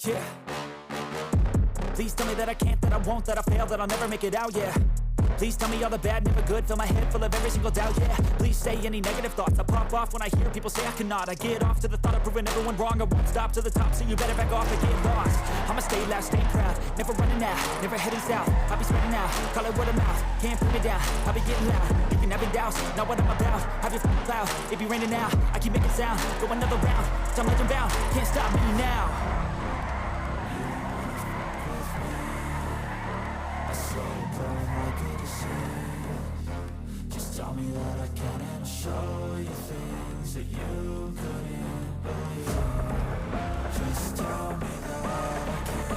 Yeah. Please tell me that I can't, that I won't, that I fail, that I'll never make it out, yeah. Please tell me all the bad, never good, fill my head full of every single doubt, yeah. Please say any negative thoughts, I pop off when I hear people say I cannot. I get off to the thought of proving everyone wrong, I won't stop to the top, so you better back off and get lost. I'ma stay loud, stay proud, never running out, never heading south. I'll be spreading out, call it word of mouth, can't put me down, I'll be getting loud. You can have it doubts, not what I'm about, have your f***ing cloud, it be raining now. I keep making sound, go another round, I'm legend bound, can't stop me now. Tell me that I can and I'll show you things that you couldn't believe. Just tell me that I can.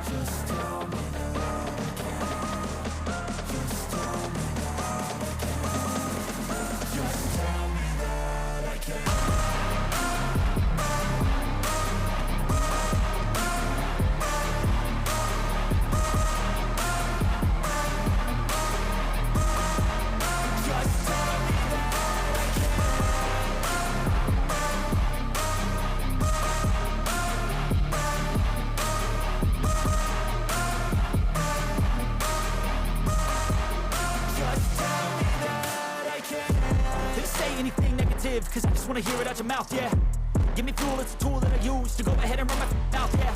Just tell me that I can. Just tell me that I can. Just tell me that I can. Anything negative, cause I just wanna hear it out your mouth, yeah. Give me fuel, it's a tool that I use to go ahead and run my mouth, yeah.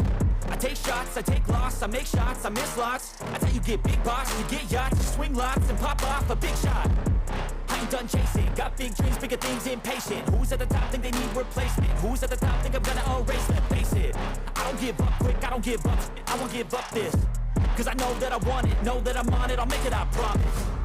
I take shots, I take loss, I make shots, I miss lots. That's how you get big boss, you get yachts, you swing lots and pop off a big shot. I ain't done chasing, got big dreams, bigger things, impatient. Who's at the top think they need replacement? Who's at the top think I'm gonna erase, let's face it. I don't give up quick, I don't give up, I won't give up this. Cause I know that I want it, know that I'm on it, I'll make it, I promise.